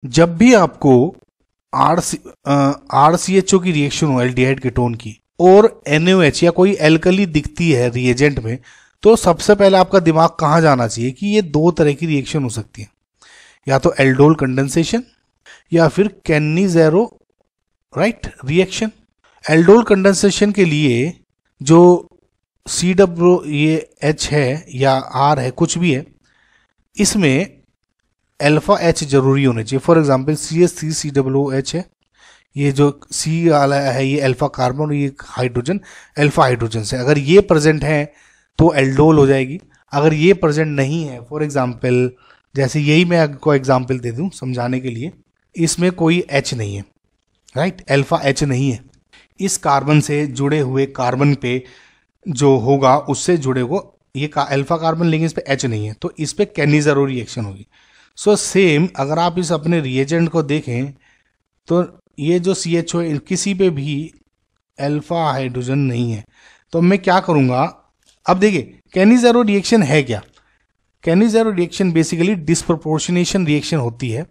जब भी आपको RCHO की रिएक्शन हो एल्डिहाइड कीटोन की और NaOH या कोई एल्कली दिखती है रिएजेंट में, तो सबसे पहले आपका दिमाग कहाँ जाना चाहिए कि ये दो तरह की रिएक्शन हो सकती है, या तो एल्डोल कंडेंसेशन या फिर कैनिज़ेरो राइट रिएक्शन। एल्डोल कंडेंसेशन के लिए जो COOH है या R है, कुछ भी है, इसमें अल्फा H जरूरी होने चाहिए। फॉर एग्जांपल CH3COOH है, ये जो C वाला है ये अल्फा कार्बन और ये हाइड्रोजन अल्फा हाइड्रोजन से, अगर ये प्रेजेंट है तो एल्डोल हो जाएगी। अगर ये प्रेजेंट नहीं है, फॉर एग्जांपल जैसे यही मैं आपको एग्जांपल दे दूं समझाने के लिए, इसमें कोई H नहीं है राइट, अल्फा H नहीं है, इस कार्बन से जुड़े हुए कार्बन पे जो होगा उससे जुड़े हुए ये अल्फा कार्बन, लेकिन इस पे H नहीं है, तो इस पे कैनिज़ेरो रिएक्शन होगी। सो सेम अगर आप इस अपने रिएजेंट को देखें तो ये जो CHO किसी पे भी अल्फा हाइड्रोजन नहीं है, तो मैं क्या करूंगा, अब देखिए कैनिज़ेरो रिएक्शन है क्या। कैनिज़ेरो रिएक्शन बेसिकली डिस्प्रपोर्शनेशन रिएक्शन होती है।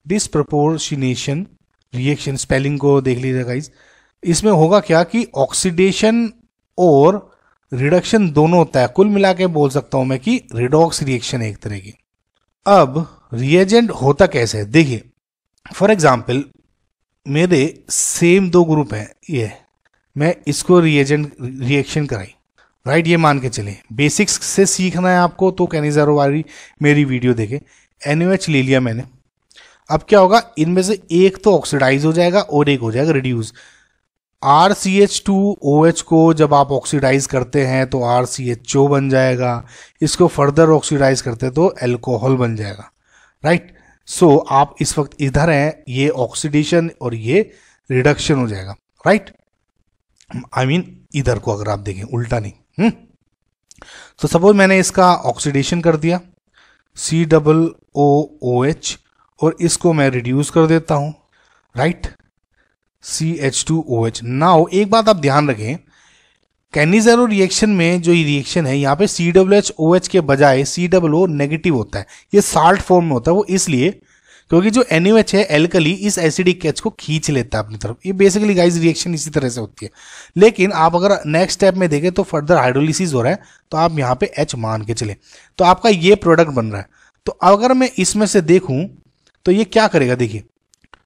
डिस्प्रपोर्शनेशन रिएक्शन स्पेलिंग को देख लीजिए गाइस। इसमें होगा क्या कि ऑक्सीडेशन और रिडक्शन दोनों होता है, कुल मिला के बोल सकता हूं मैं कि रिडॉक्स रिएक्शन है एक तरह की। अब रिएजेंट होता कैसे है, देखिए फॉर एग्जांपल मेरे सेम दो ग्रुप हैं, ये मैं इसको रिएजेंट रिएक्शन कराई राइट, ये मान के चले बेसिक्स से सीखना है आपको तो कैनिज़ेरो वाली मेरी वीडियो देखे। NaOH ले लिया मैंने, अब क्या होगा, इनमें से एक तो ऑक्सीडाइज हो जाएगा और एक हो जाएगा रिड्यूस। RCH2OH को जब आप ऑक्सीडाइज करते हैं तो RCHO बन जाएगा, इसको फर्दर ऑक्सीडाइज करते हैं तो अल्कोहल बन जाएगा राइट। सो आप इस वक्त इधर हैं, ये ऑक्सीडेशन और ये रिडक्शन हो जाएगा राइट। आई मीन इधर को अगर आप देखें, उल्टा नहीं। तो सपोज मैंने इसका ऑक्सीडेशन कर दिया COOH और इसको मैं रिड्यूस कर देता हूं राइट, CH2OH। नाउ एक बात आप ध्यान रखें, कैनिज़ेरो रिएक्शन में जो ये रिएक्शन है यहाँ पे COOH के बजाय COO नेगेटिव होता है, ये साल्ट फॉर्म में होता है। वो इसलिए क्योंकि जो NaOH है एल्कली इस एसिडिक H को खींच लेता है अपनी तरफ। ये बेसिकली गाइस रिएक्शन इसी तरह से होती है। लेकिन आप अगर नेक्स्ट स्टेप में देखें तो फर्दर हाइड्रोलिसिस हो रहा है, तो आप यहाँ पे H मान के चले, तो आपका ये प्रोडक्ट बन रहा है। तो अगर मैं इसमें से देखूं तो ये क्या करेगा, देखिए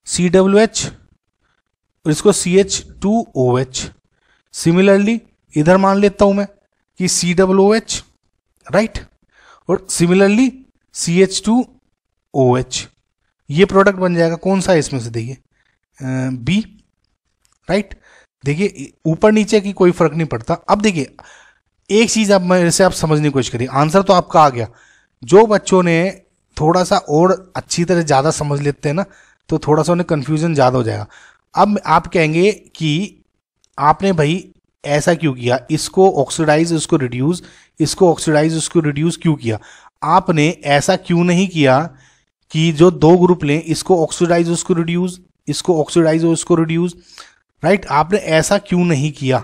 COOH और इसको CH2OH, सिमिलरली इधर मान लेता हूं मैं कि COOH राइट, और सिमिलरली CH2OH, ये प्रोडक्ट बन जाएगा। कौन सा है इसमें से, देखिए B राइट। देखिए ऊपर नीचे की कोई फर्क नहीं पड़ता। अब देखिए एक चीज आप मेरे से आप समझने की कोशिश करिए, आंसर तो आपका आ गया। जो बच्चों ने थोड़ा सा और अच्छी तरह ज्यादा समझ लेते हैं ना, तो थोड़ा सा उन्हें कंफ्यूजन ज्यादा हो जाएगा। अब आप कहेंगे कि आपने भाई ऐसा क्यों किया, इसको ऑक्सीडाइज उसको रिड्यूस, इसको ऑक्सीडाइज उसको रिड्यूस क्यों किया। आपने ऐसा क्यों नहीं किया कि जो दो ग्रुप लें, इसको ऑक्सीडाइज उसको रिड्यूस, इसको ऑक्सीडाइज उसको रिड्यूस राइट, आपने ऐसा क्यों नहीं किया।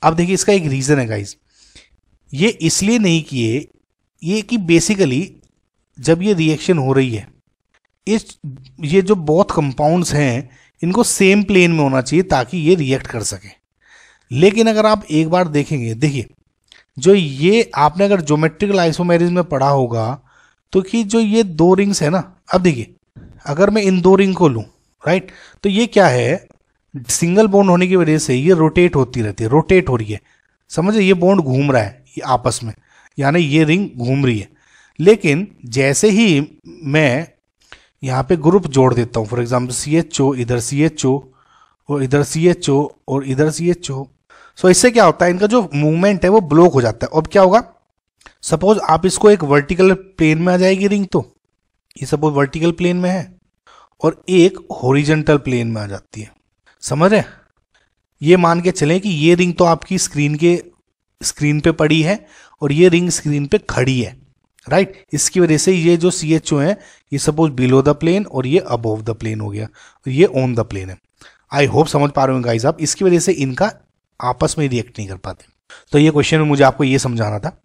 अब देखिए इसका एक रीजन है गाइस, ये इसलिए नहीं किए, ये कि बेसिकली जब ये रिएक्शन हो रही है, ये जो बोथ कंपाउंड्स हैं इनको सेम प्लेन में होना चाहिए ताकि ये रिएक्ट कर सके। लेकिन अगर आप एक बार देखेंगे, देखिए जो ये आपने अगर ज्योमेट्रिकल आइसोमेरिज्म में पढ़ा होगा तो कि जो ये दो रिंग्स है ना, अब देखिए अगर मैं इन दो रिंग को लूं राइट, तो ये क्या है, सिंगल बॉन्ड होने की वजह से ये रोटेट होती रहती है, रोटेट हो रही है, समझे, ये बॉन्ड घूम रहा है ये आपस में, यानी ये रिंग घूम रही है। लेकिन जैसे ही मैं यहाँ पे ग्रुप जोड़ देता हूँ, फॉर एग्जाम्पल CHO, इधर CHO और इधर CHO और इधर CHO, सो इससे क्या होता है, इनका जो मूवमेंट है वो ब्लॉक हो जाता है। अब क्या होगा, सपोज आप इसको एक वर्टिकल प्लेन में आ जाएगी रिंग, तो ये सपोज वर्टिकल प्लेन में है और एक हॉरिजॉन्टल प्लेन में आ जाती है, समझ रहे। ये मान के चलें कि ये रिंग तो आपकी स्क्रीन पे पड़ी है और ये रिंग स्क्रीन पे खड़ी है राइट। इसकी वजह से ये जो CHO है ये सपोज बिलो द प्लेन और ये अबोव द प्लेन हो गया और ये ऑन द प्लेन है। आई होप समझ पा रहे हो गाइस आप, इसकी वजह से इनका आपस में रिएक्ट नहीं कर पाते। तो ये क्वेश्चन में मुझे आपको ये समझाना था।